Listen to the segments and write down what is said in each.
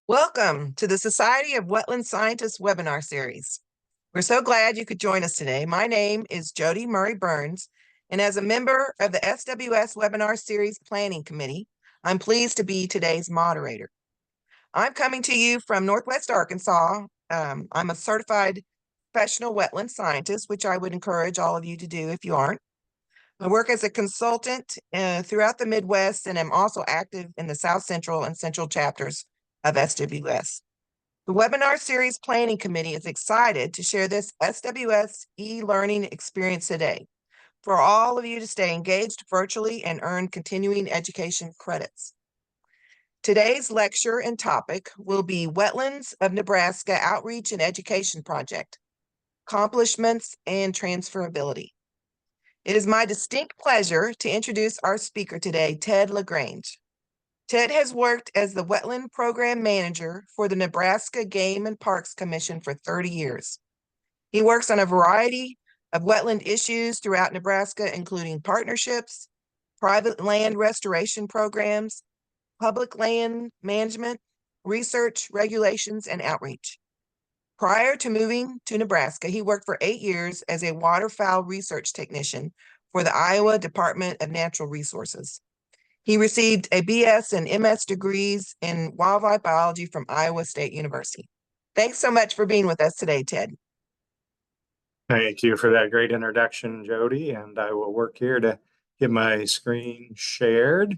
Welcome to the Society of Wetland Scientists webinar series. We're so glad you could join us today. My name is Jody Murray Burns, and as a member of the SWS Webinar Series Planning Committee, I'm pleased to be today's moderator. I'm coming to you from Northwest Arkansas. I'm a certified professional wetland scientist, which I would encourage all of you to do if you aren't. I work as a consultant throughout the Midwest, and am also active in the South Central and Central chapters of SWS. The Webinar Series Planning Committee is excited to share this SWS e-learning experience today for all of you to stay engaged virtually and earn continuing education credits. Today's lecture and topic will be Wetlands of Nebraska Outreach and Education Project, Accomplishments and Transferability. It is my distinct pleasure to introduce our speaker today, Ted LaGrange. Ted has worked as the Wetland Program Manager for the Nebraska Game and Parks Commission for 30 years. He works on a variety of wetland issues throughout Nebraska, including partnerships, private land restoration programs, public land management, research, regulations, and outreach. Prior to moving to Nebraska, he worked for 8 years as a waterfowl research technician for the Iowa Department of Natural Resources. He received a BS and MS degrees in wildlife biology from Iowa State University. Thanks so much for being with us today, Ted. Thank you for that great introduction, Jody. And I will work here to get my screen shared,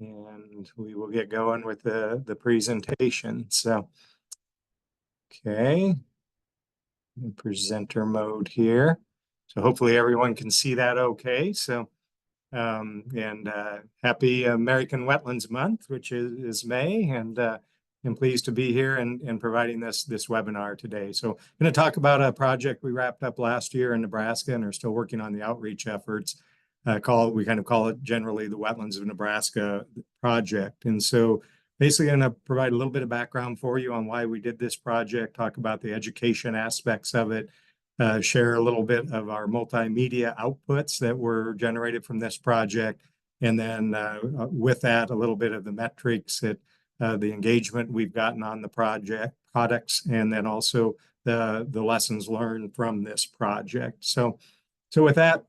and we will get going with the presentation. So, okay, presenter mode here. So hopefully everyone can see that okay. So, happy American Wetlands Month, which is May, and I'm pleased to be here and providing this webinar today. So I'm going to talk about a project we wrapped up last year in Nebraska and are still working on the outreach efforts. We kind of call it generally the Wetlands of Nebraska project. And so basically I'm going to provide a little bit of background for you on why we did this project, talk about the education aspects of it, share a little bit of our multimedia outputs that were generated from this project, and then with that, a little bit of the metrics that the engagement we've gotten on the products, and then also the lessons learned from this project. So with that,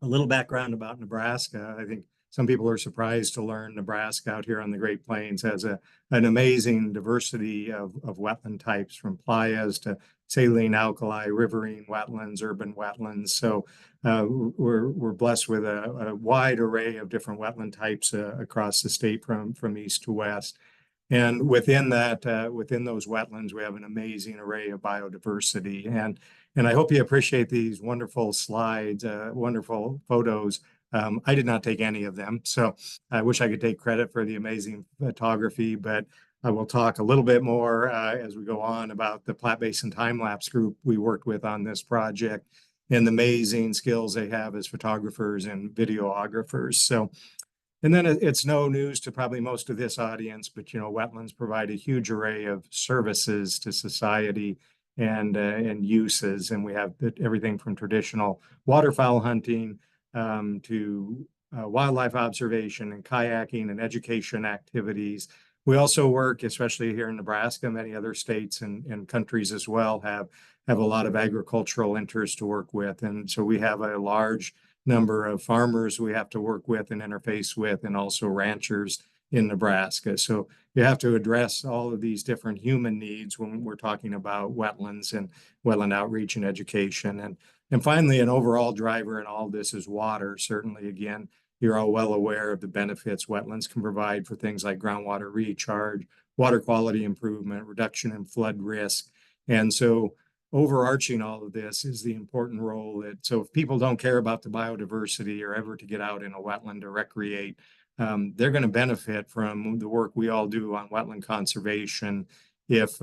a little background about Nebraska. I think some people are surprised to learn Nebraska out here on the Great Plains has an amazing diversity of wetland types, from playas to saline, alkali, riverine wetlands, urban wetlands. So we're blessed with a wide array of different wetland types across the state from east to west. And within that, within those wetlands, we have an amazing array of biodiversity. And I hope you appreciate these wonderful slides, wonderful photos. I did not take any of them, so I wish I could take credit for the amazing photography, but I will talk a little bit more as we go on about the Platte Basin Timelapse group we worked with on this project and the amazing skills they have as photographers and videographers. So, and then it's no news to probably most of this audience, but wetlands provide a huge array of services to society and uses, and we have everything from traditional waterfowl hunting to wildlife observation and kayaking and education activities. We also work, especially here in Nebraska, many other states and countries as well have a lot of agricultural interests to work with. And so we have a large number of farmers we have to work with and interface with, and also ranchers in Nebraska. So you have to address all of these different human needs when we're talking about wetlands and wetland outreach and education. And finally, an overall driver in all this is water. Certainly, again, you're all well aware of the benefits wetlands can provide for things like groundwater recharge, water quality improvement, reduction in flood risk. And so overarching all of this is the important role so if people don't care about the biodiversity or ever to get out in a wetland to recreate, they're going to benefit from the work we all do on wetland conservation, if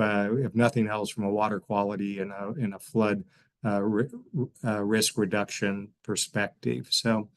nothing else, from a water quality and a flood risk reduction perspective. So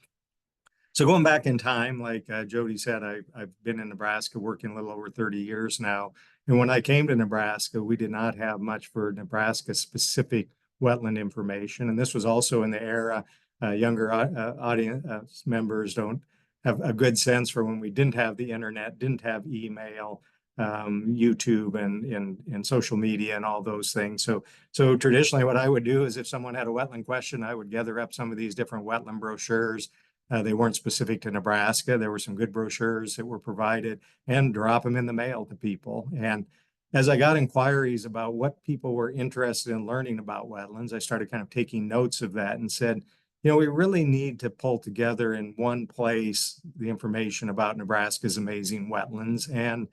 going back in time, like Jody said, I've been in Nebraska working a little over 30 years now. And when I came to Nebraska, we did not have much for Nebraska-specific wetland information. And this was also in the era younger audience members don't have a good sense for when we didn't have the internet, didn't have email. YouTube and social media and all those things. So traditionally what I would do is if someone had a wetland question, I would gather up some of these different wetland brochures. They weren't specific to Nebraska. There were some good brochures that were provided and drop them in the mail to people. And as I got inquiries about what people were interested in learning about wetlands, I started kind of taking notes of that and said, we really need to pull together in one place the information about Nebraska's amazing wetlands and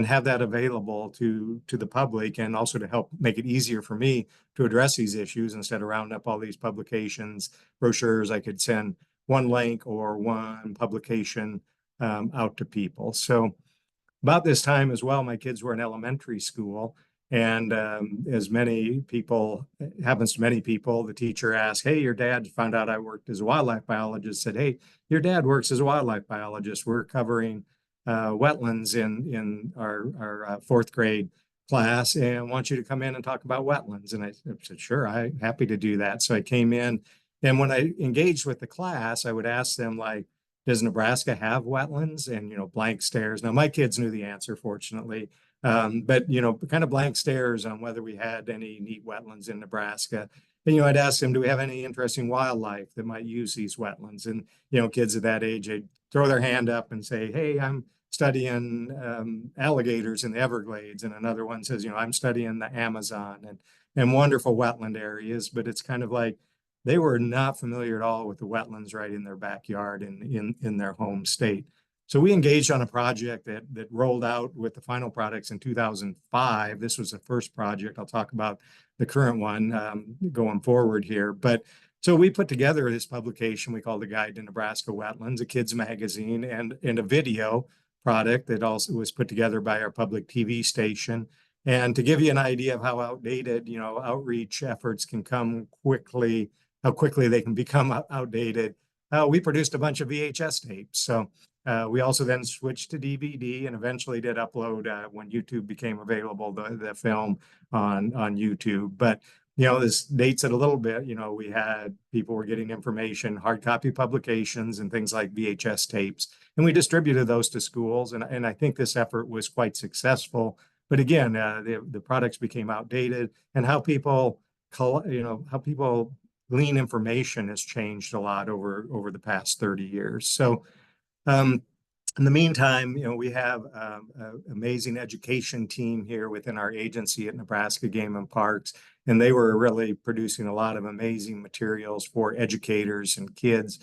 have that available to the public, and also to help make it easier for me to address these issues. Instead of rounding up all these publications, brochures, I could send one link or one publication out to people. So about this time as well, my kids were in elementary school. And as many people, happens to many people, the teacher asked, hey, your dad found out I worked as a wildlife biologist, said, hey, your dad works as a wildlife biologist. We're covering wetlands in our fourth grade class, and I want you to come in and talk about wetlands. And I said, sure, I'm happy to do that. So I came in, and when I engaged with the class, I would ask them, like, does Nebraska have wetlands? And, blank stares. Now, my kids knew the answer, fortunately. But, kind of blank stares on whether we had any neat wetlands in Nebraska. And, I'd ask them, do we have any interesting wildlife that might use these wetlands? And, kids at that age, they'd throw their hand up and say, hey, I'm studying alligators in the Everglades. And another one says, I'm studying the Amazon and wonderful wetland areas. But it's kind of like they were not familiar at all with the wetlands right in their backyard and in their home state. So we engaged on a project that rolled out with the final products in 2005. This was the first project. I'll talk about the current one going forward here. But so we put together this publication we called the Guide to Nebraska Wetlands, a kids magazine, and a video product that also was put together by our public TV station. And to give you an idea of how outdated, outreach efforts can come quickly, how quickly they can become outdated, we produced a bunch of VHS tapes. So we also then switched to DVD and eventually did upload when YouTube became available, the film on YouTube. But, this dates it a little bit. We had people were getting information, hard copy publications and things like VHS tapes, and we distributed those to schools. And I think this effort was quite successful. But again, the products became outdated, and how people glean information has changed a lot over the past 30 years. So in the meantime, we have an amazing education team here within our agency at Nebraska Game and Parks, and they were really producing a lot of amazing materials for educators and kids.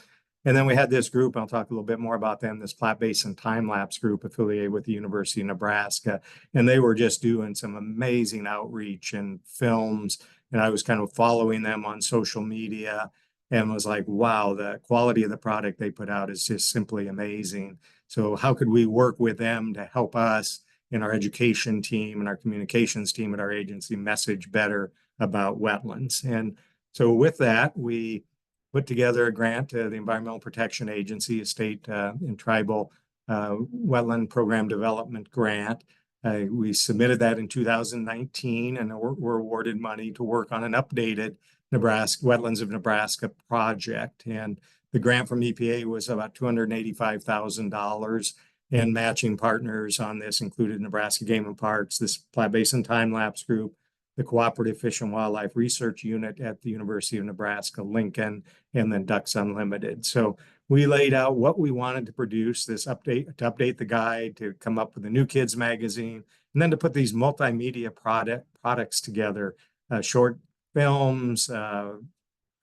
And then we had this group, and I'll talk a little bit more about them, this Platte Basin Timelapse group affiliated with the University of Nebraska. And they were just doing some amazing outreach and films. And I was kind of following them on social media and was like, wow, the quality of the product they put out is just simply amazing. So how could we work with them to help us in our education team and our communications team at our agency message better about wetlands? And so with that, we put together a grant to the Environmental Protection Agency, a state and tribal wetland program development grant. We submitted that in 2019 and were awarded money to work on an updated Nebraska Wetlands of Nebraska project. And the grant from EPA was about $285,000, and matching partners on this included Nebraska Game and Parks, this Platte Basin Timelapse group, the Cooperative Fish and Wildlife Research Unit at the University of Nebraska-Lincoln, and then Ducks Unlimited. So we laid out what we wanted to produce, to update the guide, to come up with a new kids magazine, and then to put these multimedia products together, short films,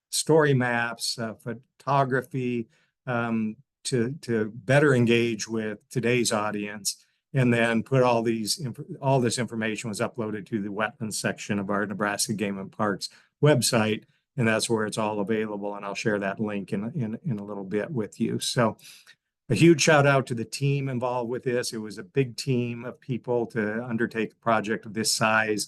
story maps, photography, to better engage with today's audience. And then put all this information was uploaded to the wetlands section of our Nebraska Game and Parks website. And that's where it's all available. And I'll share that link in a little bit with you. So a huge shout out to the team involved with this. It was a big team of people to undertake a project of this size.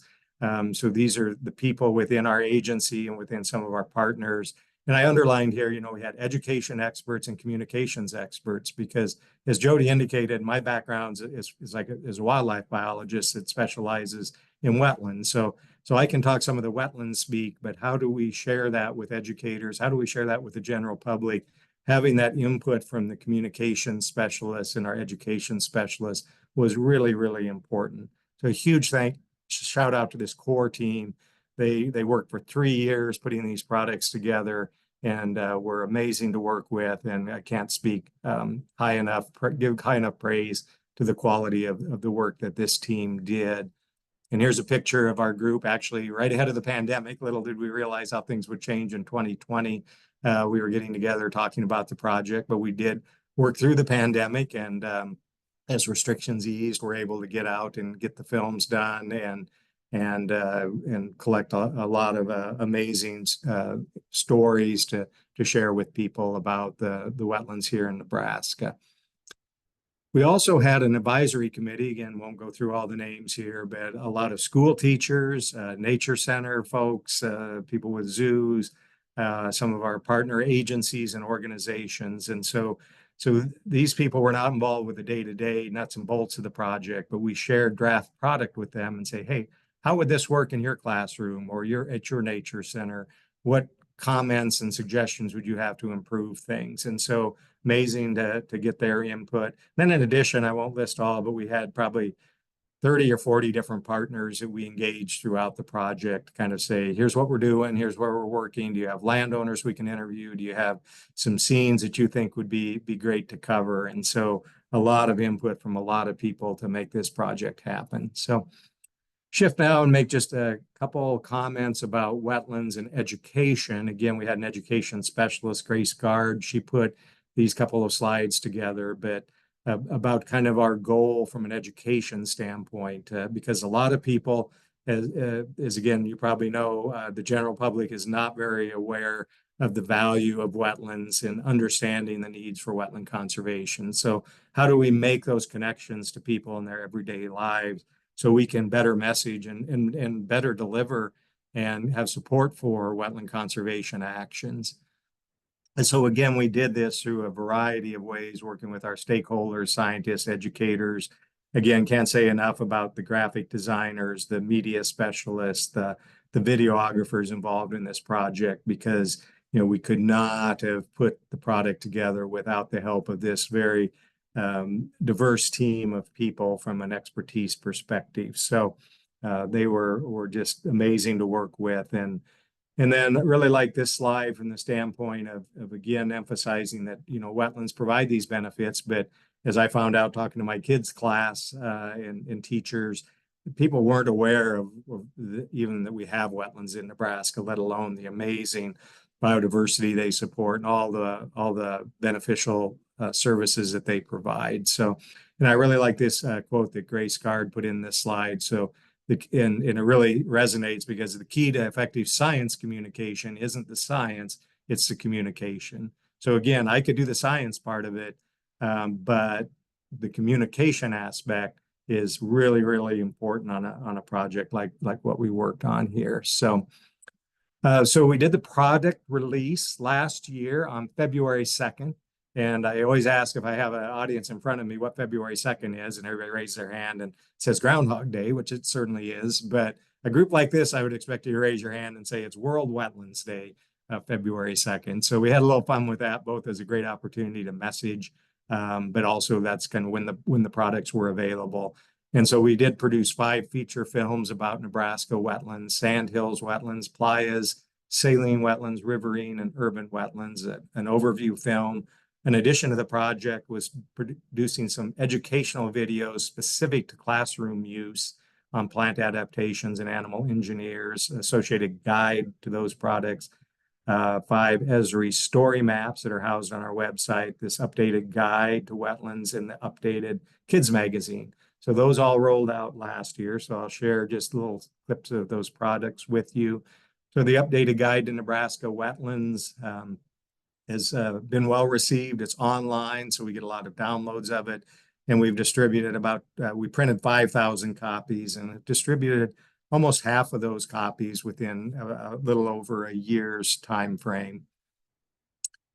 So these are the people within our agency and within some of our partners. And I underlined here, we had education experts and communications experts, because as Jody indicated, my background is a wildlife biologist that specializes in wetlands. So I can talk some of the wetland speak, but how do we share that with educators? How do we share that with the general public? having that input from the communication specialists and our education specialists was really, really important. So a huge shout out to this core team. They worked for 3 years putting these products together, and were amazing to work with. And I can't speak give high enough praise to the quality of the work that this team did. And here's a picture of our group actually right ahead of the pandemic. Little did we realize how things would change in 2020. We were getting together talking about the project, but we did work through the pandemic, and as restrictions eased, we're able to get out and get the films done and collect a lot of amazing stories to share with people about the wetlands here in Nebraska. We also had an advisory committee. Again, won't go through all the names here, but a lot of school teachers, nature center folks, people with zoos, some of our partner agencies and organizations. And so these people were not involved with the day-to-day nuts and bolts of the project, but we shared draft product with them and say, hey, how would this work in your classroom or at your nature center? What comments and suggestions would you have to improve things? And so amazing to get their input. Then in addition, I won't list all, but we had probably 30 or 40 different partners that we engaged throughout the project to kind of say, here's what we're doing, here's where we're working. Do you have landowners we can interview? Do you have some scenes that you think would be great to cover? And so a lot of input from a lot of people to make this project happen. So shift now and make just a couple comments about wetlands and education. Again, we had an education specialist, Grace Gard. She put these couple of slides together, but about kind of our goal from an education standpoint, because a lot of people, as again, you probably know, the general public is not very aware of the value of wetlands and understanding the needs for wetland conservation. So how do we make those connections to people in their everyday lives so we can better message and better deliver and have support for wetland conservation actions? And so again, we did this through a variety of ways, working with our stakeholders, scientists, educators. Again, can't say enough about the graphic designers, the media specialists, the videographers involved in this project, because we could not have put the product together without the help of this very diverse team of people from an expertise perspective. So they were just amazing to work with. And then I really like this slide from the standpoint of again, emphasizing that, wetlands provide these benefits. But as I found out talking to my kids' class and teachers, people weren't aware of even that we have wetlands in Nebraska, let alone the amazing biodiversity they support and all the beneficial services that they provide. So, and I really like this quote that Grace Gard put in this slide. So, and it really resonates, because the key to effective science communication isn't the science, it's the communication. So again, I could do the science part of it, but the communication aspect is really, really important on a project like what we worked on here. So, so we did the product release last year on February 2nd. And I always ask, if I have an audience in front of me, what February 2nd is, and everybody raises their hand and says Groundhog Day, which it certainly is. But a group like this, I would expect you to raise your hand and say it's World Wetlands Day, February 2nd. So we had a little fun with that, both as a great opportunity to message, but also that's kind of when the products were available. And so we did produce 5 feature films about Nebraska wetlands, sandhills wetlands, playas, saline wetlands, riverine, and urban wetlands, an overview film. In addition to the project, was producing some educational videos specific to classroom use on plant adaptations and animal engineers, associated guide to those products, 5 ESRI StoryMaps that are housed on our website, this updated guide to wetlands, and the updated kids magazine. So those all rolled out last year. So I'll share just little clips of those products with you. So the updated guide to Nebraska wetlands has been well received. It's online, so we get a lot of downloads of it. And we've distributed we printed 5,000 copies and distributed almost half of those copies within a little over a year's time frame.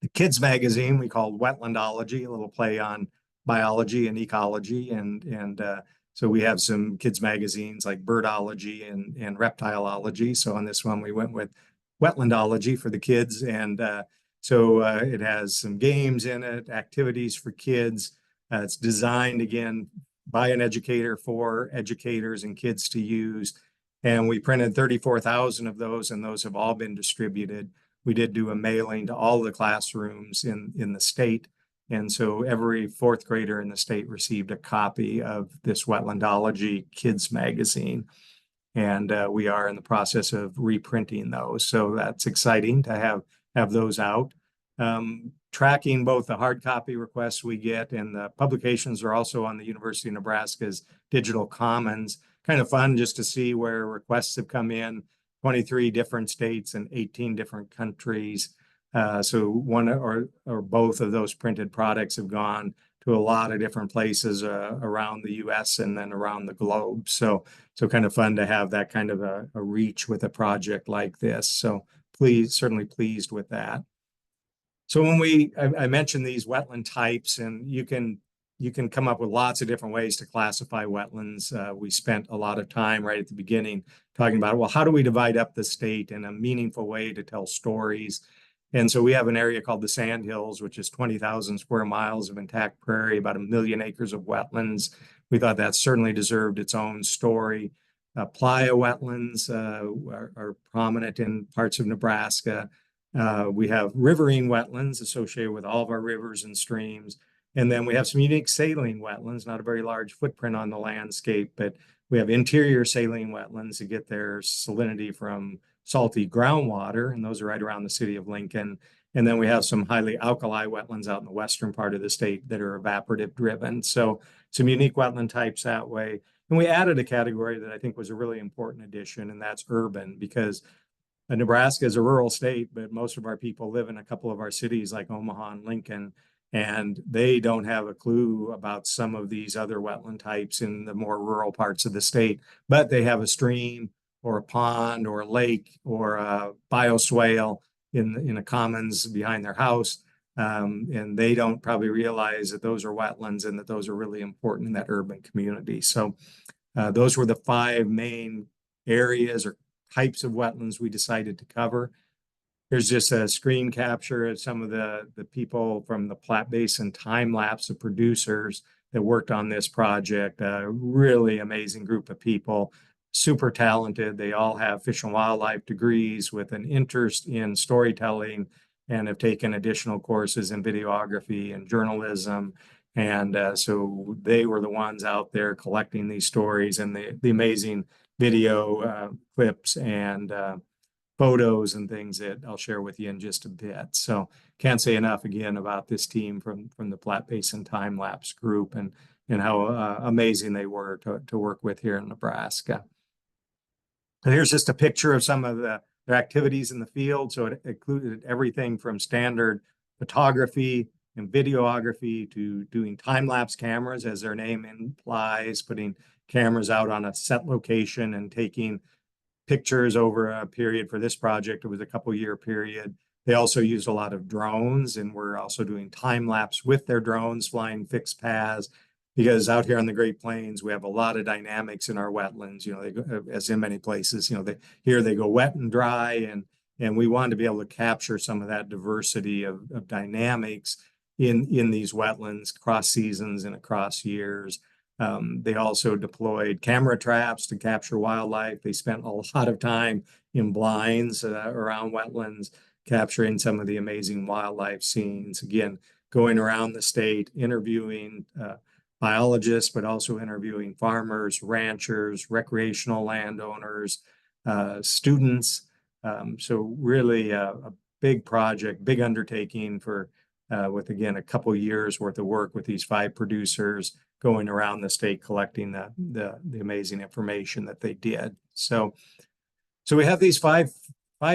The kids magazine we called Wetlandology, a little play on biology and ecology. And so we have some kids magazines like Birdology and Reptileology. So on this one, we went with Wetlandology for the kids. And So it has some games in it, activities for kids. It's designed, again, by an educator for educators and kids to use. And we printed 34,000 of those, and those have all been distributed. We did do a mailing to all the classrooms in the state. And so every fourth grader in the state received a copy of this Wetlandology Kids magazine. And we are in the process of reprinting those. So that's exciting to have those out. Tracking both the hard copy requests we get, and the publications are also on the University of Nebraska's Digital Commons. Kind of fun just to see where requests have come in, 23 different states and 18 different countries. So one or both of those printed products have gone to a lot of different places around the US and then around the globe. So kind of fun to have that kind of a reach with a project like this. So certainly pleased with that. So when I mentioned these wetland types, and you can come up with lots of different ways to classify wetlands. We spent a lot of time right at the beginning talking about, well, how do we divide up the state in a meaningful way to tell stories? And so we have an area called the Sandhills, which is 20,000 square miles of intact prairie, about 1 million acres of wetlands. We thought that certainly deserved its own story. Playa wetlands are prominent in parts of Nebraska. We have riverine wetlands associated with all of our rivers and streams. And then we have some unique saline wetlands, not a very large footprint on the landscape, but we have interior saline wetlands that get their salinity from salty groundwater, and those are right around the city of Lincoln. And then we have some highly alkali wetlands out in the western part of the state that are evaporative driven. So some unique wetland types that way. And we added a category that I think was a really important addition, and that's urban, because Nebraska is a rural state, but most of our people live in a couple of our cities like Omaha and Lincoln, and they don't have a clue about some of these other wetland types in the more rural parts of the state, but they have a stream or a pond or a lake or a bioswale in a commons behind their house. And they don't probably realize that those are wetlands and that those are really important in that urban community. So those were the 5 main areas or types of wetlands we decided to cover. Here's just a screen capture of some of the people from the Platte Basin Timelapse, the producers that worked on this project. A really amazing group of people, super talented. They all have fish and wildlife degrees with an interest in storytelling and have taken additional courses in videography and journalism. And so they were the ones out there collecting these stories and the amazing video clips and photos and things that I'll share with you in just a bit. So can't say enough again about this team from the Platte Basin Timelapse group and how amazing they were to work with here in Nebraska. And here's just a picture of some of their activities in the field. So it included everything from standard photography and videography to doing time-lapse cameras, as their name implies, putting cameras out on a set location and taking pictures over a period. For this project, it was a couple-year period. They also used a lot of drones, and we're also doing time-lapse with their drones, flying fixed paths, because out here on the Great Plains, we have a lot of dynamics in our wetlands. They go, as in many places, here they go wet and dry, and we wanted to be able to capture some of that diversity of dynamics in these wetlands across seasons and across years. They also deployed camera traps to capture wildlife. They spent a lot of time in blinds around wetlands, capturing some of the amazing wildlife scenes. Again, going around the state, interviewing biologists, but also interviewing farmers, ranchers, recreational landowners, students. So really a big project, big undertaking with, again, a couple years worth of work with these 5 producers going around the state collecting the amazing information that they did. So we have these five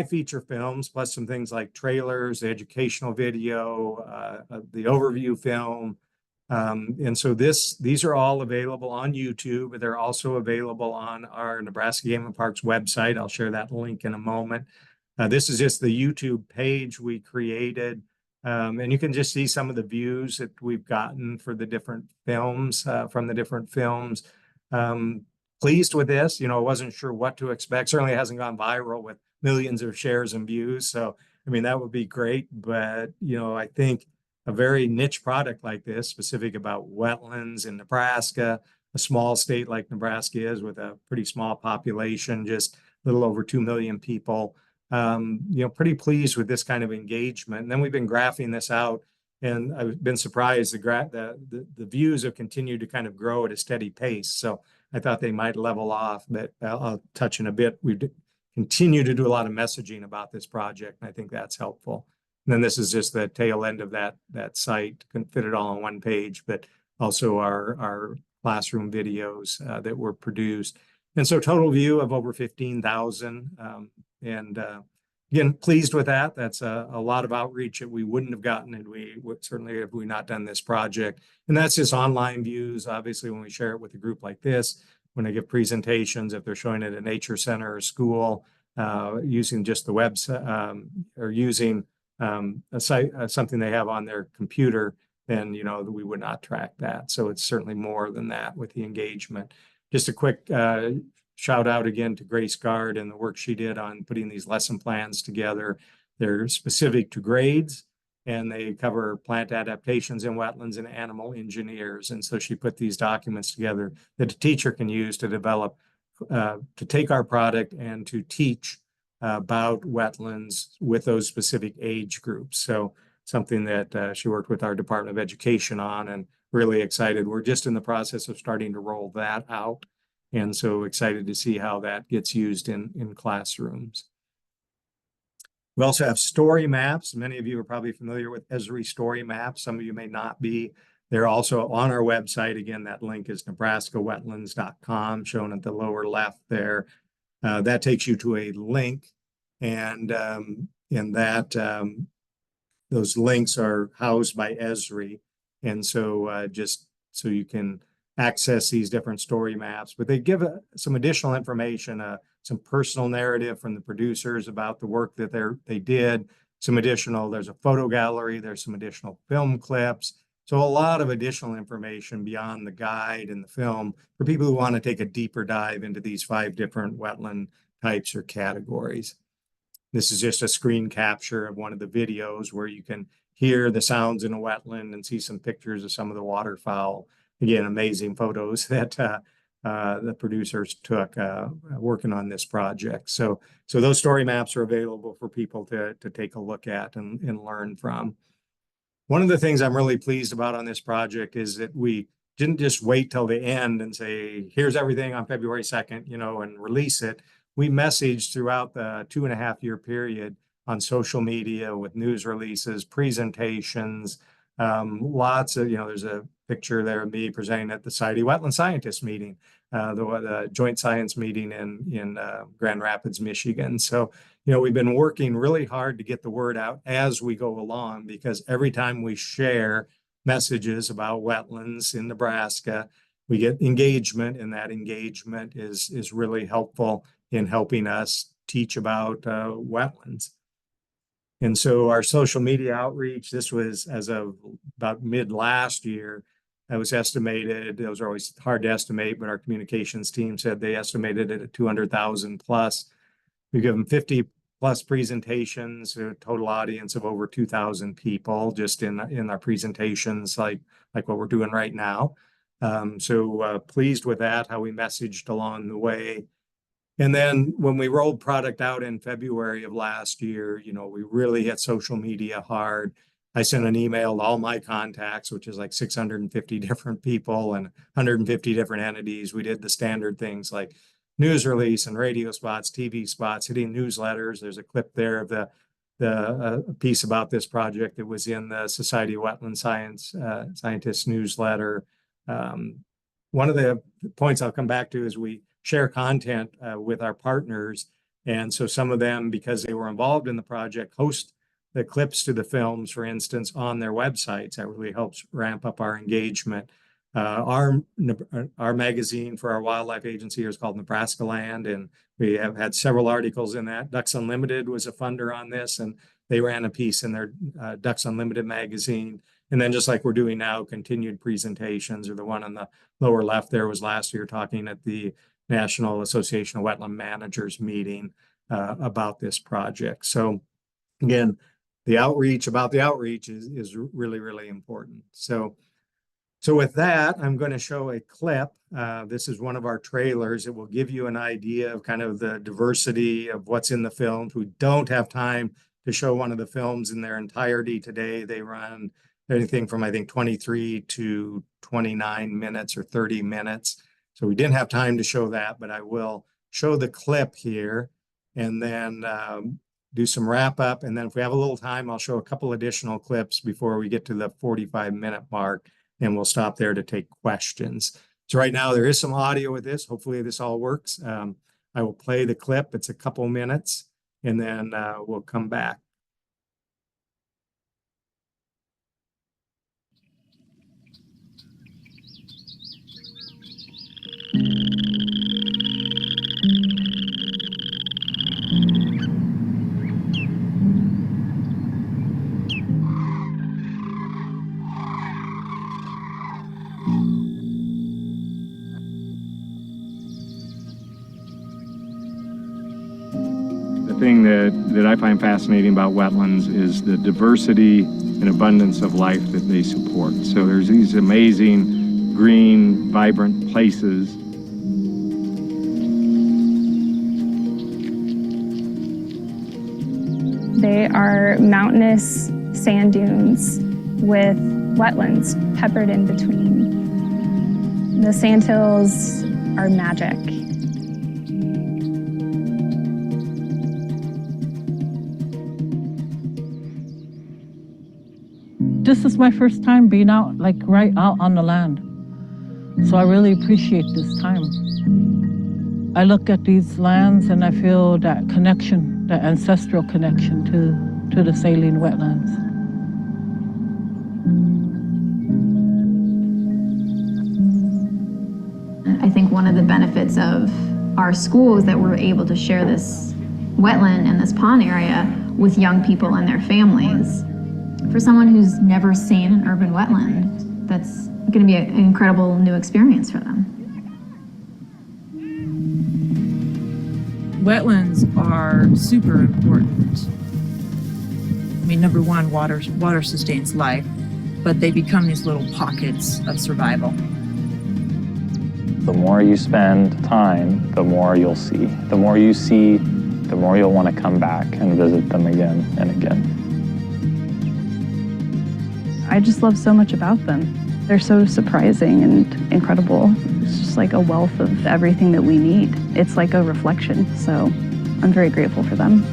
feature films, plus some things like trailers, the educational video, the overview film. And so these are all available on YouTube, but they're also available on our Nebraska Game and Parks website. I'll share that link in a moment. This is just the YouTube page we created. And you can just see some of the views that we've gotten for the different films, from the different films. Pleased with this. I wasn't sure what to expect. Certainly hasn't gone viral with millions of shares and views. So I mean, that would be great. But, I think a very niche product like this, specific about wetlands in Nebraska, a small state like Nebraska is with a pretty small population, just a little over 2 million people, pretty pleased with this kind of engagement. And then we've been graphing this out, and I've been surprised the views have continued to kind of grow at a steady pace. So I thought they might level off, but I'll touch in a bit. We continue to do a lot of messaging about this project, and I think that's helpful. And then this is just the tail end of that site. Couldn't fit it all on one page, but also our classroom videos that were produced. And so total view of over 15,000. Again, pleased with that. That's a lot of outreach that we wouldn't have gotten, and we would certainly have we not done this project. And that's just online views. Obviously, when we share it with a group like this, when I give presentations, if they're showing it at a nature center or school, using just the website or using a site, something they have on their computer, then we would not track that. So it's certainly more than that with the engagement. Just a quick shout out again to Grace Gard and the work she did on putting these lesson plans together. They're specific to grades, and they cover plant adaptations in wetlands and animal engineers. And so she put these documents together that a teacher can use to develop, to take our product and to teach about wetlands with those specific age groups. So something that she worked with our Department of Education on, and really excited. We're just in the process of starting to roll that out. And so excited to see how that gets used in classrooms. We also have story maps. Many of you are probably familiar with ESRI StoryMaps. Some of you may not be. They're also on our website. Again, that link is nebraskawetlands.com, shown at the lower left there. That takes you to a link, and in that those links are housed by ESRI. And so just so you can access these different story maps, but they give some additional information, some personal narrative from the producers about the work that they did, there's a photo gallery, there's some additional film clips. So a lot of additional information beyond the guide and the film for people who want to take a deeper dive into these 5 different wetland types or categories. This is just a screen capture of one of the videos where you can hear the sounds in a wetland and see some pictures of some of the waterfowl. Again, amazing photos that the producers took working on this project. So those story maps are available for people to take a look at and learn from. One of the things I'm really pleased about on this project is that we didn't just wait till the end and say, here's everything on February 2nd, and release it. We messaged throughout the 2.5-year period on social media with news releases, presentations, lots of, there's a picture there of me presenting at the Society of Wetland Scientists meeting, the joint science meeting in Grand Rapids, Michigan. So, we've been working really hard to get the word out as we go along, because every time we share messages about wetlands in Nebraska, we get engagement, and that engagement is really helpful in helping us teach about wetlands. And so our social media outreach, this was as of about mid last year, that was estimated, those are always hard to estimate, but our communications team said they estimated it at 200,000 plus. We've given 50 plus presentations, a total audience of over 2,000 people just in our presentations, like what we're doing right now. So pleased with that, how we messaged along the way. And then when we rolled product out in February of last year, we really hit social media hard. I sent an email to all my contacts, which is like 650 different people and 150 different entities. We did the standard things like news release and radio spots, TV spots, hitting newsletters. There's a clip there of the piece about this project that was in the Society of Wetland Scientists newsletter. One of the points I'll come back to is we share content with our partners. And so some of them, because they were involved in the project, host the clips to the films, for instance, on their websites. That really helps ramp up our engagement. Our magazine for our wildlife agency is called Nebraska-Land, and we have had several articles in that. Ducks Unlimited was a funder on this, and they ran a piece in their Ducks Unlimited magazine. And then just like we're doing now, continued presentations, or the one on the lower left there was last year talking at the National Association of Wetland Managers meeting about this project. So again, the outreach is really, really important. So with that, I'm going to show a clip. This is one of our trailers. It will give you an idea of kind of the diversity of what's in the films. We don't have time to show one of the films in their entirety today. They run anything from, I think, 23 to 29 minutes or 30 minutes. So we didn't have time to show that, but I will show the clip here and then do some wrap up. And then if we have a little time, I'll show a couple additional clips before we get to the 45-minute mark, and we'll stop there to take questions. So right now there is some audio with this. Hopefully this all works. I will play the clip. It's a couple minutes, and then we'll come back. The thing that I find fascinating about wetlands is the diversity and abundance of life that they support. So there's these amazing, green, vibrant places. They are mountainous sand dunes with wetlands peppered in between. The sandhills are magic. This is my first time being out, like right out on the land. So I really appreciate this time. I look at these lands and I feel that connection, that ancestral connection to the saline wetlands. I think one of the benefits of our school is that we're able to share this wetland and this pond area with young people and their families. For someone who's never seen an urban wetland, that's going to be an incredible new experience for them. Wetlands are super important. I mean, number one, water sustains life, but they become these little pockets of survival. The more you spend time, the more you'll see. The more you see, the more you'll want to come back and visit them again and again. I just love so much about them. They're so surprising and incredible. It's just like a wealth of everything that we need. It's like a reflection, so I'm very grateful for them.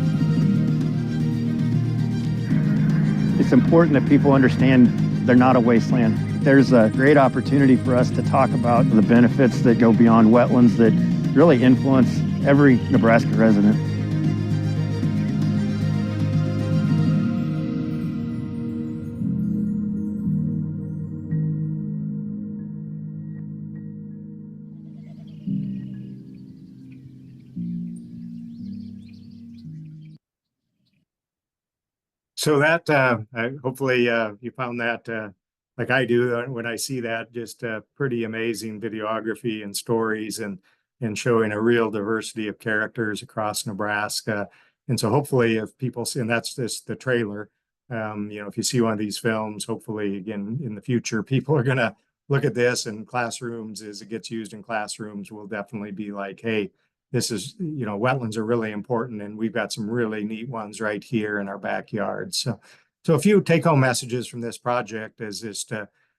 It's important that people understand they're not a wasteland. There's a great opportunity for us to talk about the benefits that go beyond wetlands that really influence every Nebraska resident. So that hopefully you found that like I do when I see that, just pretty amazing videography and stories and showing a real diversity of characters across Nebraska. And so hopefully if people see, and that's the trailer, if you see one of these films, hopefully again in the future, people are going to look at this in classrooms as it gets used in classrooms. Will definitely be like, hey, this is, wetlands are really important, and we've got some really neat ones right here in our backyard. So a few take-home messages from this project is just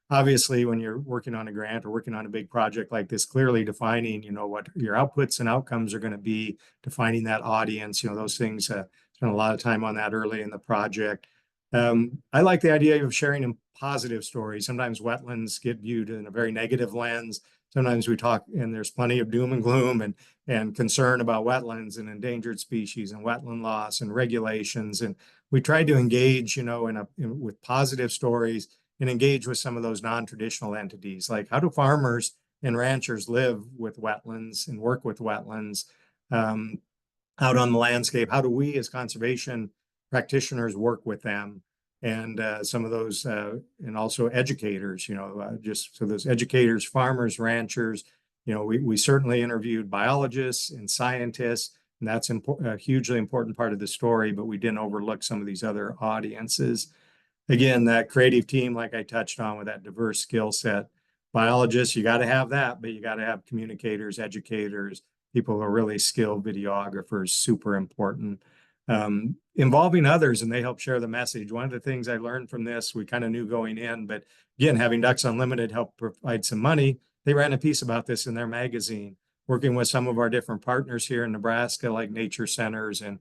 obviously when you're working on a grant or working on a big project like this, clearly defining, what your outputs and outcomes are going to be, defining that audience, those things, spent a lot of time on that early in the project. I like the idea of sharing positive stories. Sometimes wetlands get viewed in a very negative lens. Sometimes we talk, and there's plenty of doom and gloom and concern about wetlands and endangered species and wetland loss and regulations. And we try to engage, with positive stories and engage with some of those non-traditional entities. Like, how do farmers and ranchers live with wetlands and work with wetlands out on the landscape? How do we as conservation practitioners work with them? And some of those, and also educators, just so those educators, farmers, ranchers, we certainly interviewed biologists and scientists, And that's a hugely important part of the story, but we didn't overlook some of these other audiences. Again, that creative team, like I touched on, with that diverse skill set. Biologists, you got to have that, but you got to have communicators, educators, people who are really skilled, videographers, super important. Involving others, and they help share the message. One of the things I learned from this, we kind of knew going in, but again, having Ducks Unlimited help provide some money, they ran a piece about this in their magazine, working with some of our different partners here in Nebraska, like nature centers and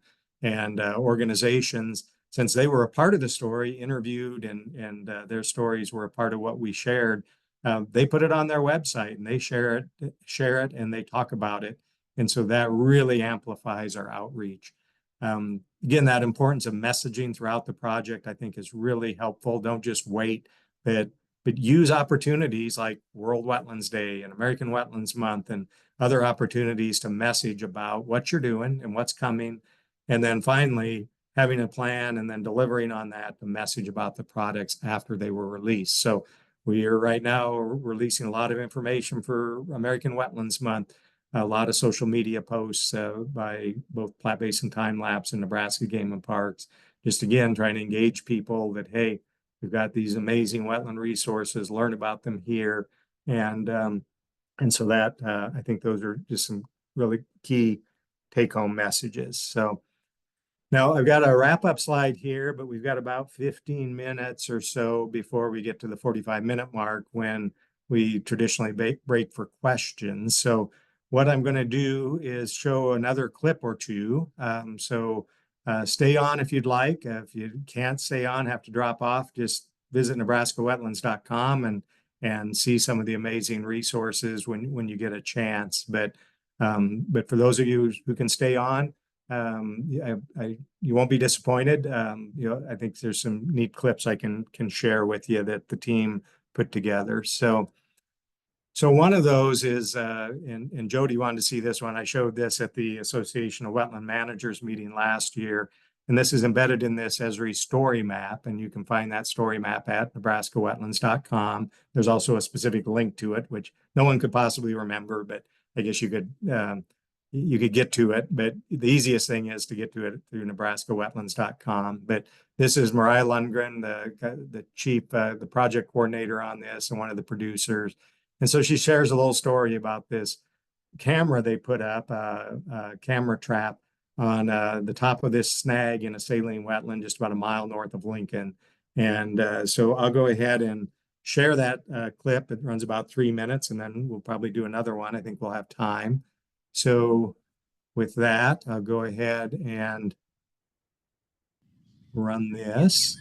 organizations. Since they were a part of the story, interviewed, and their stories were a part of what we shared, they put it on their website and they share it, and they talk about it. And so that really amplifies our outreach. Again, that importance of messaging throughout the project, I think, is really helpful. Don't just wait, but use opportunities like World Wetlands Day and American Wetlands Month and other opportunities to message about what you're doing and what's coming. And then finally, having a plan and then delivering on that, the message about the products after they were released. So we are right now releasing a lot of information for American Wetlands Month, a lot of social media posts by both Platte Basin Timelapse and Nebraska Game and Parks, just again, trying to engage people that, hey, we've got these amazing wetland resources, learn about them here. And so that, I think those are just some really key take-home messages. So now I've got a wrap-up slide here, but we've got about 15 minutes or so before we get to the 45-minute mark when we traditionally break for questions. So what I'm going to do is show another clip or two. Stay on if you'd like. If you can't stay on, have to drop off, just visit nebraskawetlands.com and see some of the amazing resources when you get a chance. But for those of you who can stay on, you won't be disappointed. I think there's some neat clips I can share with you that the team put together. So one of those is, and Jody wanted to see this one. I showed this at the Association of Wetland Managers meeting last year, and this is embedded in this ESRI StoryMap, and you can find that story map at nebraskawetlands.com. There's also a specific link to it, which no one could possibly remember, but I guess you could get to it. But the easiest thing is to get to it through nebraskawetlands.com. But this is Mariah Lundgren, the chief, the project coordinator on this, and one of the producers. And so she shares a little story about this camera they put up, a camera trap on the top of this snag in a saline wetland just about a mile north of Lincoln. And so I'll go ahead and share that clip. It runs about 3 minutes, and then we'll probably do another one. I think we'll have time. So with that, I'll go ahead and run this.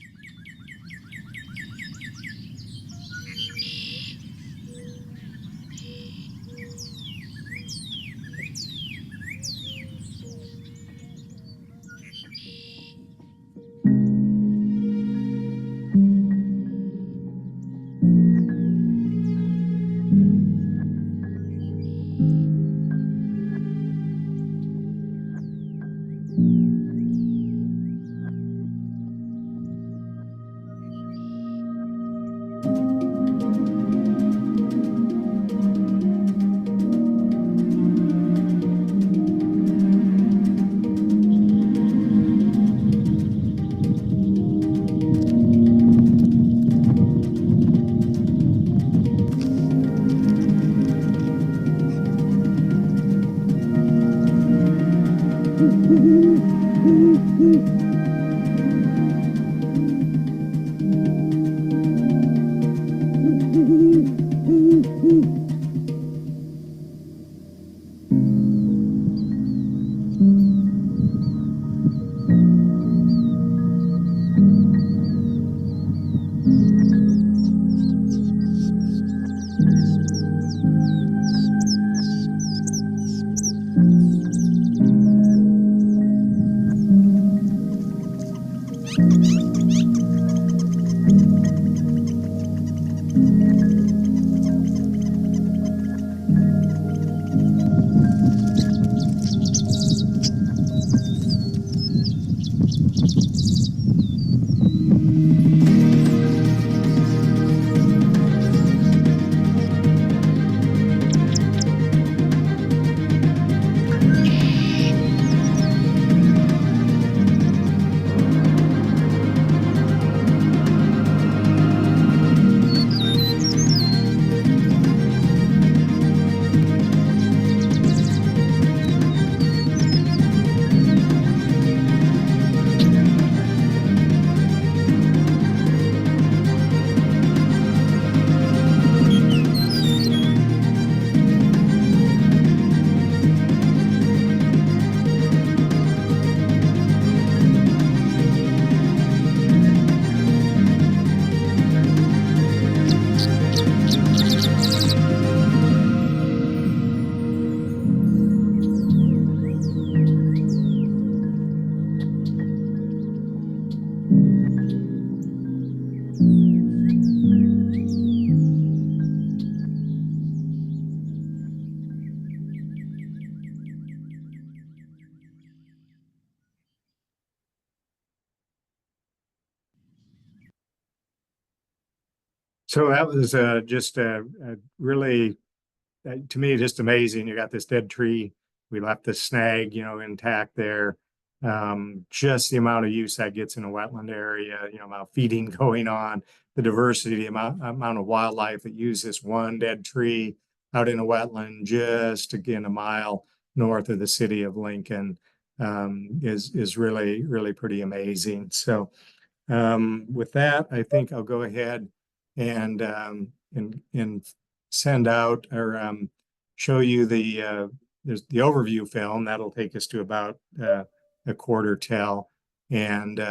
So that was just a really, to me, just amazing. You got this dead tree. We left the snag, intact there. Just the amount of use that gets in a wetland area, amount of feeding going on, the diversity, the amount of wildlife that use this one dead tree out in a wetland, just again, a mile north of the city of Lincoln, is really, really pretty amazing. So with that, I think I'll go ahead and send out or show you there's the overview film that'll take us to about a quarter till, and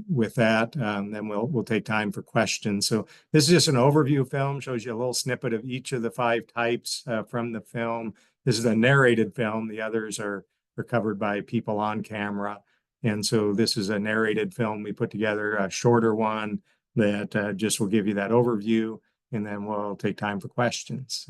with that, then we'll take time for questions. So this is just an overview film, shows you a little snippet of each of the 5 types from the film. This is a narrated film. The others are covered by people on camera. And so this is a narrated film we put together, a shorter one that just will give you that overview, and then we'll take time for questions.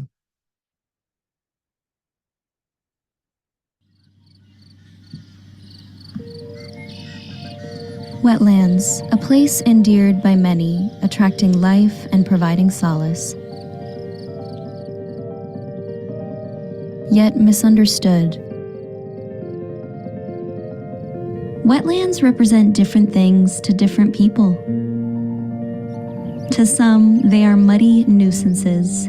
Wetlands, a place endeared by many, attracting life and providing solace. Yet misunderstood. Wetlands represent different things to different people. To some, they are muddy nuisances.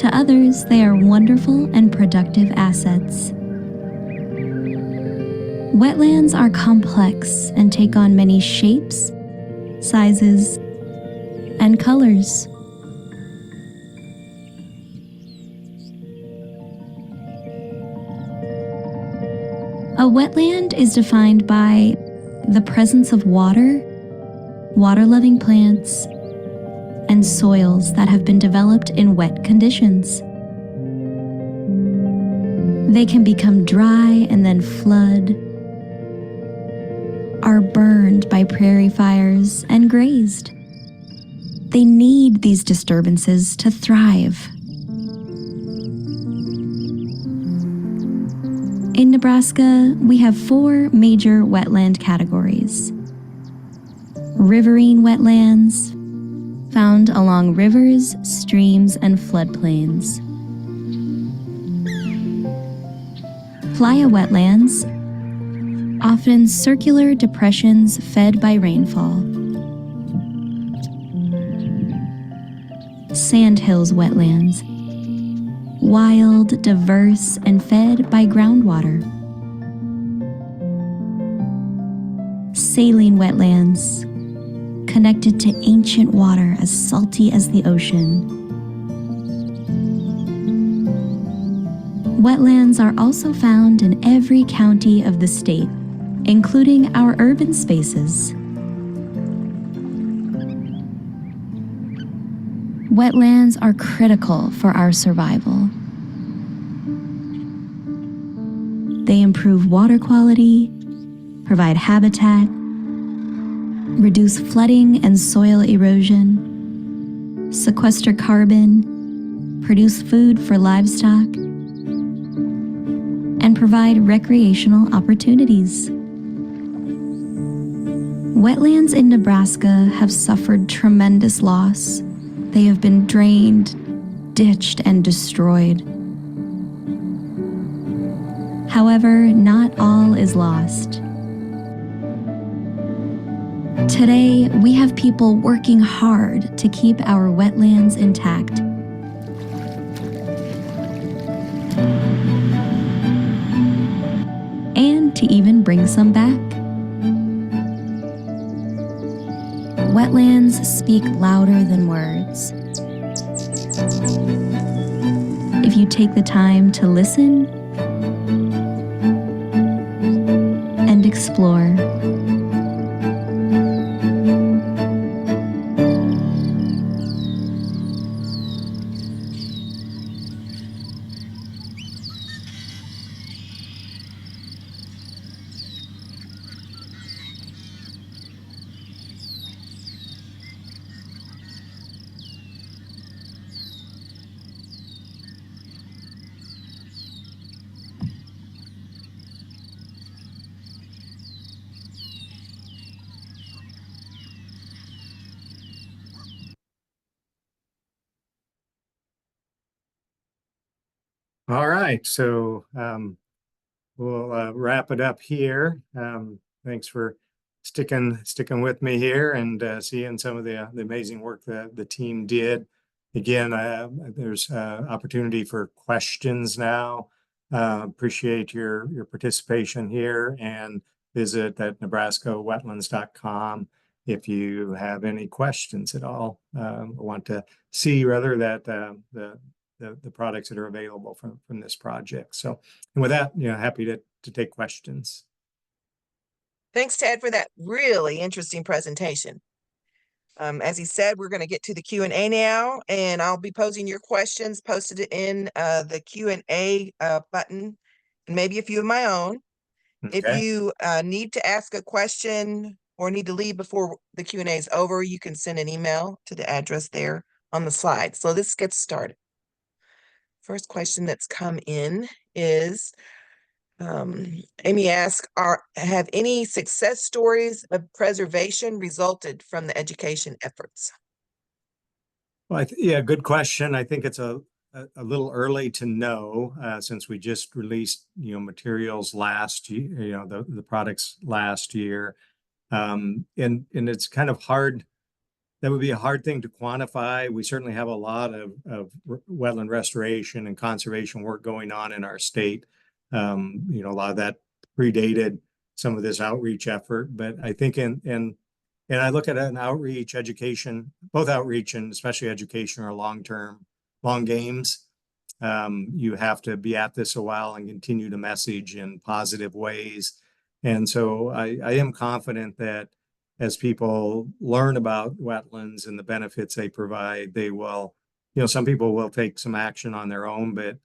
To others, they are wonderful and productive assets. Wetlands are complex and take on many shapes, sizes, and colors. A wetland is defined by the presence of water, water-loving plants, and soils that have been developed in wet conditions. They can become dry and then flood, are burned by prairie fires and grazed. They need these disturbances to thrive. In Nebraska, we have 4 major wetland categories. Riverine wetlands, found along rivers, streams, and floodplains. Playa wetlands, often circular depressions fed by rainfall. Sandhills wetlands, wild, diverse, and fed by groundwater. Saline wetlands, connected to ancient water as salty as the ocean. Wetlands are also found in every county of the state, including our urban spaces. Wetlands are critical for our survival. They improve water quality, provide habitat, reduce flooding and soil erosion, sequester carbon, produce food for livestock, and provide recreational opportunities. Wetlands in Nebraska have suffered tremendous loss. They have been drained, ditched, and destroyed. However, not all is lost. Today, we have people working hard to keep our wetlands intact. And to even bring some back. Wetlands speak louder than words. If you take the time to listen and explore, All right, so we'll wrap it up here. Thanks for sticking with me here and seeing some of the amazing work that the team did. Again, there's opportunity for questions now. Appreciate your participation here, and visit at nebraskawetlands.com if you have any questions at all. I want to see rather that the products that are available from this project. So, and with that, happy to take questions. Thanks, Ted, for that really interesting presentation. As he said, we're going to get to the Q&A now, and I'll be posing your questions, posted in the Q&A button, and maybe a few of my own. Okay. If you need to ask a question or need to leave before the Q&A is over, you can send an email to the address there on the slide. So let's get started. First question that's come in is, Amy asks, have any success stories of preservation resulted from the education efforts? Well, yeah, good question. I think it's a little early to know since we just released materials last year, the products last year, and it's kind of hard. That would be a hard thing to quantify. We certainly have a lot of wetland restoration and conservation work going on in our state. A lot of that predated some of this outreach effort, but I think and I look at an outreach, education, both outreach and especially education are long games. You have to be at this a while and continue to message in positive ways. And so I am confident that as people learn about wetlands and the benefits they provide, they will, some people will take some action on their own, but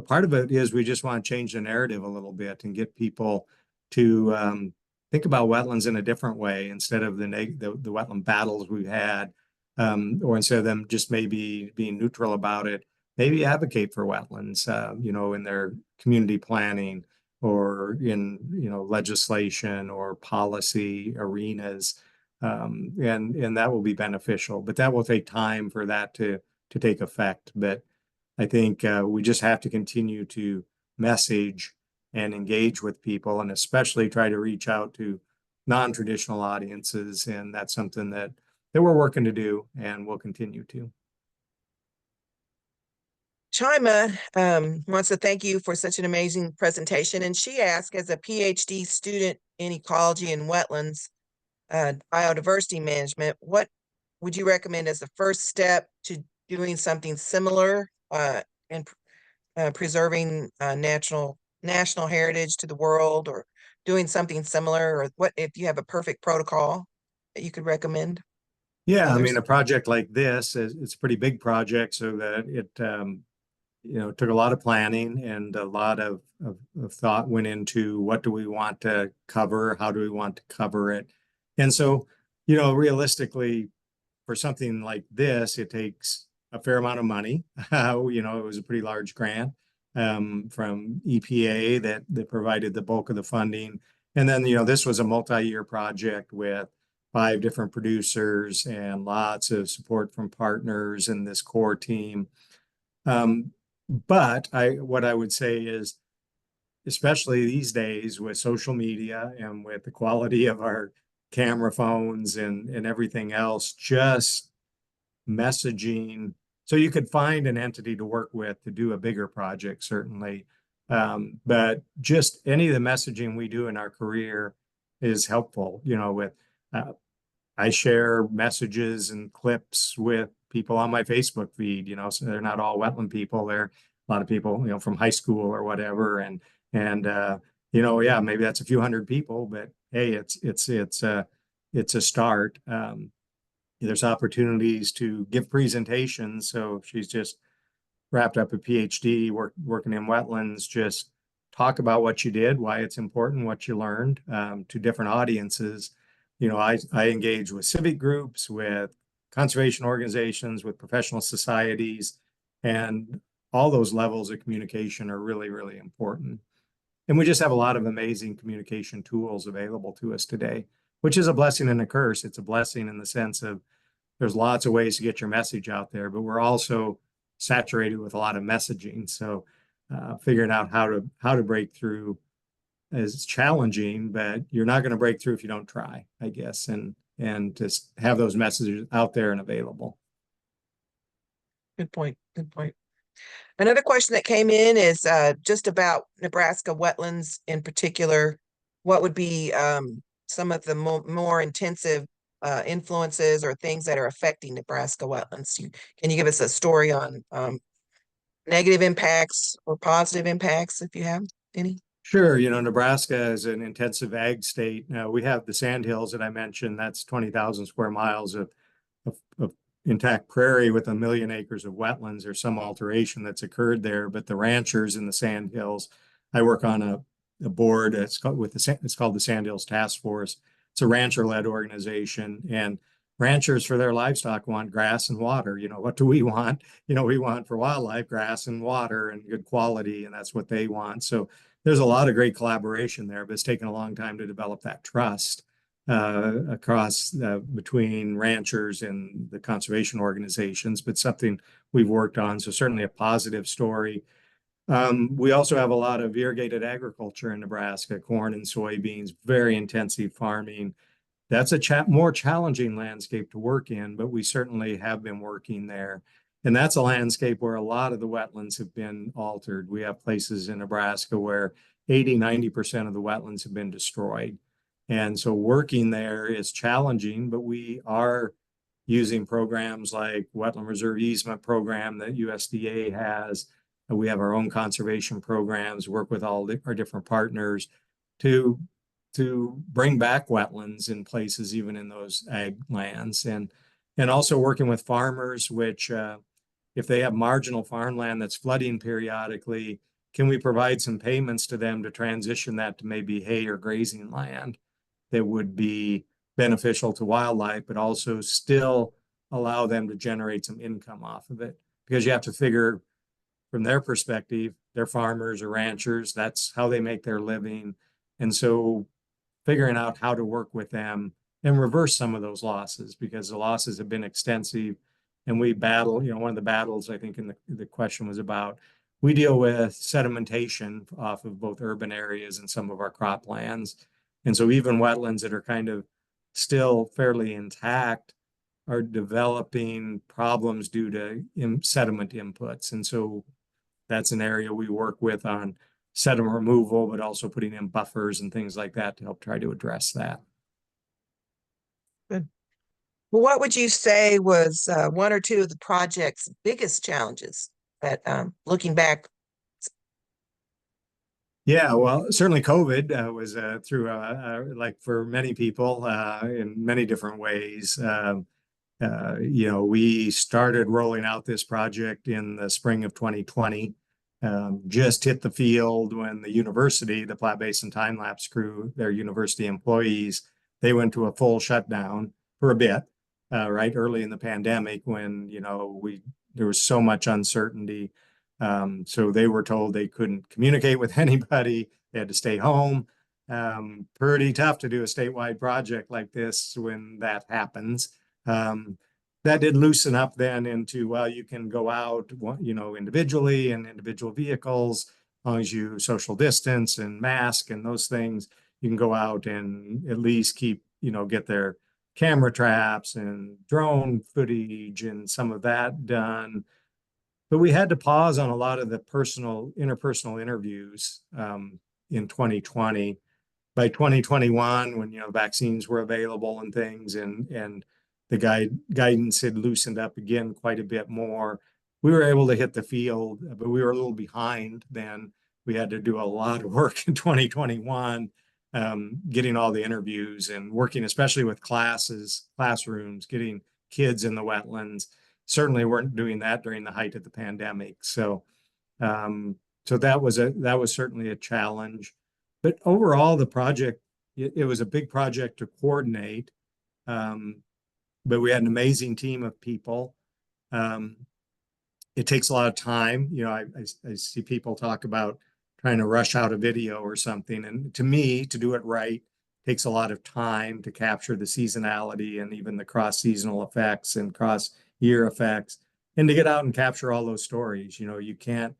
part of it is we just want to change the narrative a little bit and get people to think about wetlands in a different way instead of the wetland battles we've had, or instead of them just maybe being neutral about it, maybe advocate for wetlands, in their community planning or in, legislation or policy arenas. And that will be beneficial, but that will take time for that to take effect. But I think we just have to continue to message and engage with people, and especially try to reach out to non-traditional audiences. And that's something that we're working to do and will continue to. Chima wants to thank you for such an amazing presentation. And she asked, as a PhD student in ecology and wetlands, biodiversity management, what would you recommend as the first step to doing something similar in preserving national heritage to the world, or doing something similar, or what if you have a perfect protocol that you could recommend? Yeah, I mean, a project like this it's a pretty big project, so that it took a lot of planning and a lot of thought went into what do we want to cover, how do we want to cover it. And so, realistically, for something like this, it takes a fair amount of money. It was a pretty large grant from EPA that provided the bulk of the funding. And then, this was a multi-year project with 5 different producers and lots of support from partners and this core team. But what I would say is, especially these days with social media and with the quality of our camera phones and everything else, just messaging. So you could find an entity to work with to do a bigger project, certainly. But just any of the messaging we do in our career is helpful. I share messages and clips with people on my Facebook feed, so they're not all wetland people. They're a lot of people, from high school or whatever. And yeah, maybe that's a few hundred people, but hey, it's a start. There's opportunities to give presentations. So she's just wrapped up a PhD working in wetlands. Just talk about what you did, why it's important, what you learned to different audiences. I engage with civic groups, with conservation organizations, with professional societies, and all those levels of communication are really, really important. And we just have a lot of amazing communication tools available to us today, which is a blessing and a curse. It's a blessing in the sense of there's lots of ways to get your message out there, but we're also saturated with a lot of messaging. So figuring out how to break through is challenging, but you're not going to break through if you don't try, I guess, and just have those messages out there and available. Good point. Good point. Another question that came in is just about Nebraska wetlands in particular. What would be some of the more intensive influences or things that are affecting Nebraska wetlands? Can you give us a story on negative impacts or positive impacts if you have any? Sure. Nebraska is an intensive ag state. Now we have the Sandhills that I mentioned. That's 20,000 square miles of intact prairie with 1 million acres of wetlands. There's some alteration that's occurred there, but the ranchers in the Sandhills, I work on a board. It's called the Sandhills Task Force. It's a rancher-led organization, and ranchers for their livestock want grass and water. What do we want? We want for wildlife grass and water and good quality, and that's what they want. So there's a lot of great collaboration there, but it's taken a long time to develop that trust across between ranchers and the conservation organizations, but something we've worked on. So certainly a positive story. We also have a lot of irrigated agriculture in Nebraska, corn and soybeans, very intensive farming. That's a more challenging landscape to work in, but we certainly have been working there. And that's a landscape where a lot of the wetlands have been altered. We have places in Nebraska where 80–90% of the wetlands have been destroyed. And so working there is challenging, but we are using programs like Wetland Reserve Easement Program that USDA has. We have our own conservation programs, work with all our different partners to bring back wetlands in places, even in those ag lands. And also working with farmers, which if they have marginal farmland that's flooding periodically, can we provide some payments to them to transition that to maybe hay or grazing land that would be beneficial to wildlife, but also still allow them to generate some income off of it? Because you have to figure from their perspective, they're farmers or ranchers, that's how they make their living. And so figuring out how to work with them and reverse some of those losses, because the losses have been extensive. And we battle, one of the battles I think in the question was about, we deal with sedimentation off of both urban areas and some of our croplands. And so even wetlands that are kind of still fairly intact are developing problems due to sediment inputs. And so that's an area we work with on sediment removal, but also putting in buffers and things like that to help try to address that. Good. Well, what would you say was one or two of the project's biggest challenges that looking back? Yeah, well, certainly COVID was through like for many people in many different ways. We started rolling out this project in the spring of 2020. Just hit the field when the university, the Platte Basin Timelapse crew, their university employees, they went to a full shutdown for a bit, right early in the pandemic when, there was so much uncertainty. So they were told they couldn't communicate with anybody. They had to stay home. Pretty tough to do a statewide project like this when that happens. That did loosen up then into, well, you can go out, individually in individual vehicles, as long as you social distance and mask and those things, you can go out and at least keep, get their camera traps and drone footage and some of that done. But we had to pause on a lot of the interpersonal interviews in 2020. By 2021, when vaccines were available and things, and the guidance had loosened up again quite a bit more, we were able to hit the field, but we were a little behind then. We had to do a lot of work in 2021, getting all the interviews and working especially with classrooms, getting kids in the wetlands. Certainly weren't doing that during the height of the pandemic. So that was certainly a challenge. But overall, the project, it was a big project to coordinate. But we had an amazing team of people. It takes a lot of time. I see people talk about trying to rush out a video or something. And to me, to do it right, takes a lot of time to capture the seasonality and even the cross-seasonal effects and cross-year effects, and to get out and capture all those stories. You can't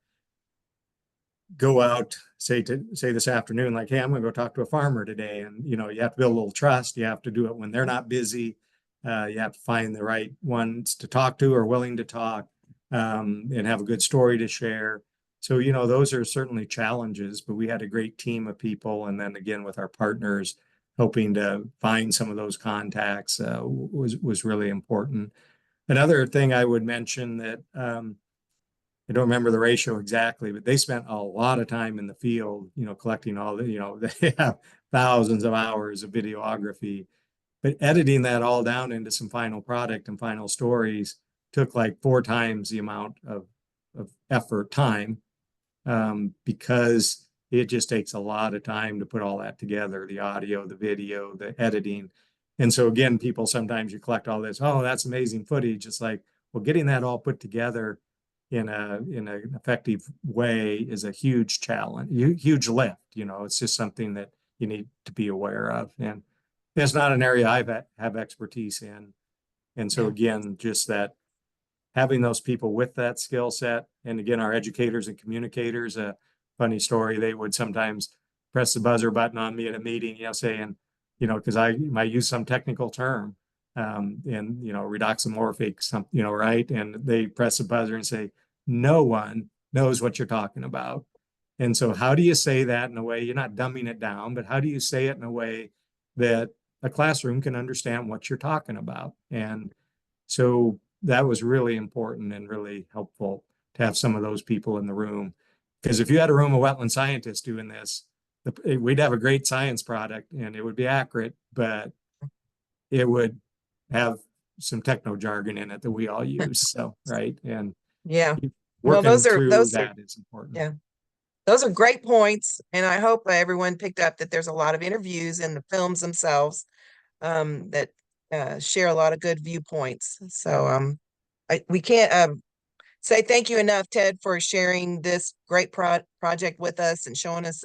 go out, say this afternoon, like, hey, I'm gonna go talk to a farmer today. And, you know, you have to build a little trust. You have to do it when they're not busy. You have to find the right ones to talk to or willing to talk, and have a good story to share. So, you know, those are certainly challenges, but we had a great team of people. And then again, with our partners, hoping to find some of those contacts was really important. Another thing I would mention that I don't remember the ratio exactly, but they spent a lot of time in the field, you know, collecting all the, you know, they have thousands of hours of videography, but editing that all down into some final product and final stories took like 4 times the amount of effort, time, because it just takes a lot of time to put all that together, the audio, the video, the editing. And so again, people, sometimes you collect all this, oh, that's amazing footage. It's like, well, getting that all put together in an effective way is a huge challenge, huge lift. You know, it's just something that you need to be aware of. And it's not an area I have expertise in. And so again, just that having those people with that skill set, and again, our educators and communicators, a funny story, they would sometimes press the buzzer button on me at a meeting, you know, saying, you know, because I might use some technical term, and, you know, redoxamorphic, something, you know, right? And they press the buzzer and say, no one knows what you're talking about. And so how do you say that in a way, you're not dumbing it down, but how do you say it in a way that a classroom can understand what you're talking about? And so that was really important and really helpful to have some of those people in the room. Because if you had a room of wetland scientists doing this, we'd have a great science product and it would be accurate, but it would have some techno jargon in it that we all use. So, right. And Yeah. Well, those are that is important. Yeah. Those are great points. And I hope everyone picked up that there's a lot of interviews in the films themselves that share a lot of good viewpoints. So we can't say thank you enough, Ted, for sharing this great project with us and showing us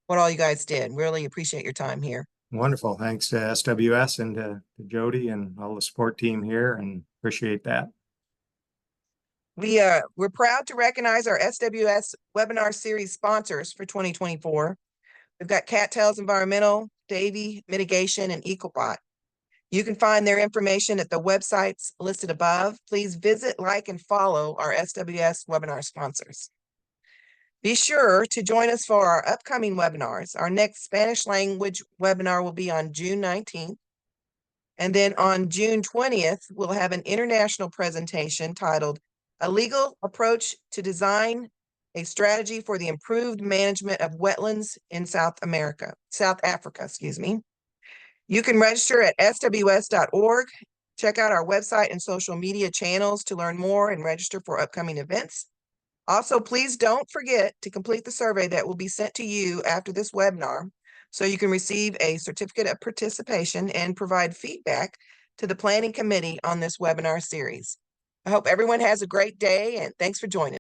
what all you guys did. Really appreciate your time here. Wonderful. Thanks to SWS and to Jody and all the support team here, and appreciate that. We're proud to recognize our SWS webinar series sponsors for 2024. We've got Cattails Environmental, Davy Mitigation, and EcoBot. You can find their information at the websites listed above. Please visit, like, and follow our SWS webinar sponsors. Be sure to join us for our upcoming webinars. Our next Spanish language webinar will be on June 19th. And then on June 20th, we'll have an international presentation titled A Legal Approach to Design a Strategy for the Improved Management of Wetlands in South Africa, excuse me. You can register at sws.org. Check out our website and social media channels to learn more and register for upcoming events. Also, please don't forget to complete the survey that will be sent to you after this webinar so you can receive a certificate of participation and provide feedback to the planning committee on this webinar series. I hope everyone has a great day and thanks for joining.